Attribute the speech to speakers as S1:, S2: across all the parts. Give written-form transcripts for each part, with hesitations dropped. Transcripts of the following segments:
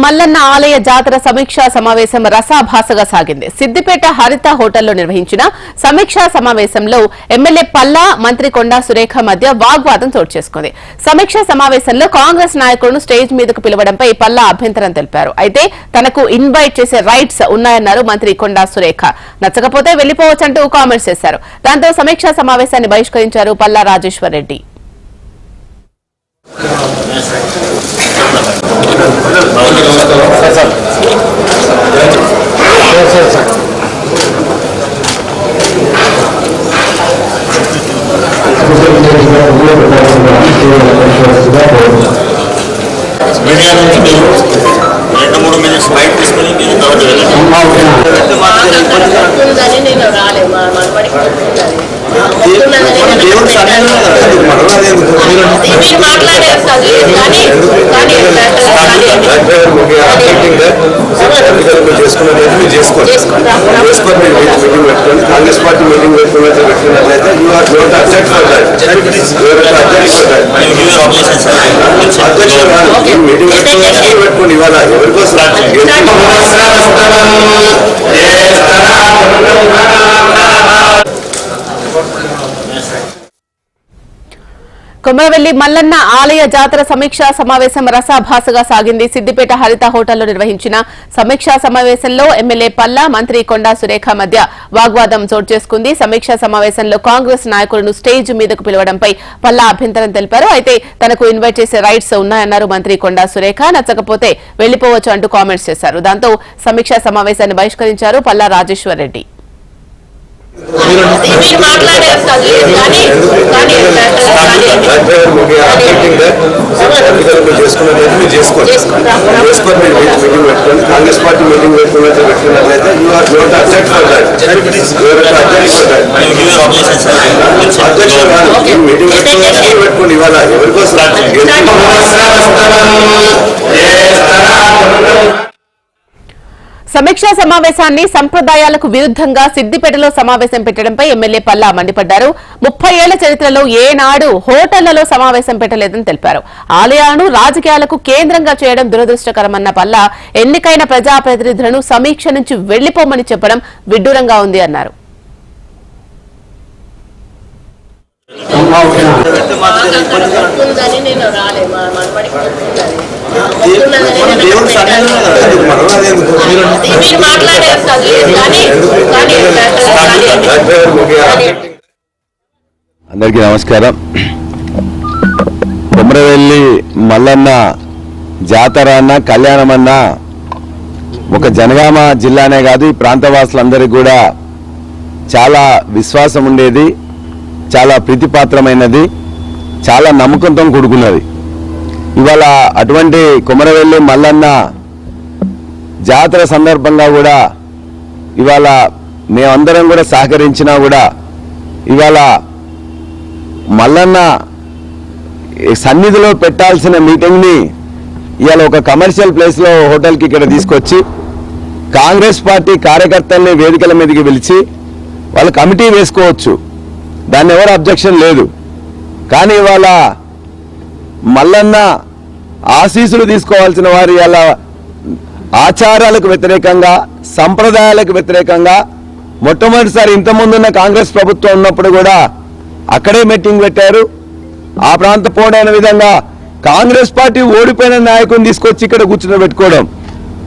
S1: మల్లన్న ఆలయ జాతర సమీక్షా సమావేశం రసాభాసగా సాగింది. సిద్దిపేట హరిత హోటల్లో నిర్వహించిన సమీక్షా సమావేశంలో ఎమ్మెల్యే పల్లా, మంత్రి కొండా సురేఖ మధ్య వాగ్వాదం చోటు చేసుకుంది. సమీక్షా సమావేశంలో కాంగ్రెస్ నాయకులను స్టేజ్ మీదకు పిలవడంపై పల్లా అభ్యంతరం తెలిపారు. అయితే తనకు ఇన్వైట్ చేసే రైట్స్ ఉన్నాయన్నారు మంత్రి కొండా సురేఖ. నచ్చకపోతే వెళ్లిపోవచ్చంటూ కామెంట్స్ చేశారు. దాంతో సమీక్షా సమావేశాన్ని బహిష్కరించారు పల్లా రాజేశ్వర్ రెడ్డి.
S2: కాంగ్రెస్ పార్టీ మీటింగ్ పెట్టుకున్నట్లయితే మీటింగ్ పెట్టుకుని ఇవాళ ఎవరికోసం
S1: కొమరవెల్లి మల్లన్న ఆలయ జాతర సమీక్షా సమావేశం రసాభాసగా సాగింది. సిద్దిపేట హరిత హోటల్లో నిర్వహించిన సమీక్షా సమావేశంలో ఎమ్మెల్యే పల్లా, మంత్రి కొండా సురేఖ మధ్య వాగ్వాదం చోటు చేసుకుంది. సమీక్షా సమావేశంలో కాంగ్రెస్ నాయకులను స్టేజ్ మీదకు పిలవడంపై పల్లా అభ్యంతరం తెలిపారు. అయితే తనకు ఇన్వైట్ చేసే రైట్స్ ఉన్నాయన్నారు మంత్రి కొండా సురేఖ. నచ్చకపోతే వెళ్లిపోవచ్చు అంటూ కామెంట్స్ చేశారు. దాంతో సమీక్షా సమావేశాన్ని బహిష్కరించారు పల్లా రాజేశ్వర్ రెడ్డి.
S2: కాంగ్రెస్ పార్టీ మీటింగ్ పెట్టుకున్నట్లయితే మీటింగ్ పెట్టుకుని ఇవాళ ఎవరికోసం
S1: సమీక్షా సమావేశాన్ని సంప్రదాయాలకు విరుద్దంగా సిద్దిపేటలో సమావేశం పెట్టడంపై ఎమ్మెల్యే పల్లా మండిపడ్డారు. 30 ఏళ్ల చరిత్రలో ఏనాడు హోటళ్లలో సమావేశం పెట్టలేదని తెలిపారు. ఆలయాలను రాజకీయాలకు కేంద్రంగా చేయడం దురదృష్టకరమన్న పల్లా ఎన్నికైన ప్రజాప్రతినిధులను సమీక్ష నుంచి వెళ్లిపోమని చెప్పడం విడ్డూరంగా ఉంది అన్నారు.
S3: అందరికీ నమస్కారం. కొమరవెల్లి మల్లన్న జాతర అన్న కళ్యాణం అన్న ఒక జనగామ జిల్లానే కాదు, ఈ ప్రాంతవాసులందరికీ కూడా చాలా విశ్వాసం ఉండేది, చాలా ప్రీతిపాత్రమైనది, చాలా నమ్మకంతో కూడుకున్నది. ఇవాళ అటువంటి కొమరవెల్లి మల్లన్న జాతర సందర్భంగా కూడా ఇవాళ మేమందరం కూడా సహకరించినా కూడా ఇవాళ మల్లన్న సన్నిధిలో పెట్టాల్సిన మీటింగ్ని ఇవాళ ఒక కమర్షియల్ ప్లేస్లో హోటల్కి ఇక్కడ తీసుకొచ్చి కాంగ్రెస్ పార్టీ కార్యకర్తల్ని వేదికల మీదకి పిలిచి వాళ్ళ కమిటీ వేసుకోవచ్చు, దాన్ని ఎవరు అబ్జెక్షన్ లేదు. కానీ ఇవాళ మల్లన్న ఆశీస్సులు తీసుకోవాల్సిన వారు ఇలా ఆచారాలకు వ్యతిరేకంగా, సంప్రదాయాలకు వ్యతిరేకంగా మొట్టమొదటిసారి ఇంతకుముందున్న కాంగ్రెస్ ప్రభుత్వం ఉన్నప్పుడు కూడా అక్కడే మీటింగ్ పెట్టారు. ఆ ప్రాంత పోడైన విధంగా కాంగ్రెస్ పార్టీ ఓడిపోయిన నాయకుని తీసుకొచ్చి ఇక్కడ కూర్చుని పెట్టుకోవడం,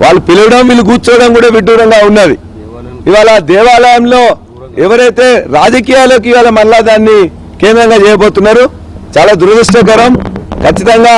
S3: వాళ్ళు పిలవడం, వీళ్ళు కూర్చోవడం కూడా విడ్డూరంగా ఉన్నది. ఇవాళ దేవాలయంలో ఎవరైతే రాజకీయాలకు ఇవాళ మళ్ళా దాన్ని కేంద్రంగా చేయబోతున్నారు, చాలా దురదృష్టకరం. ఖచ్చితంగా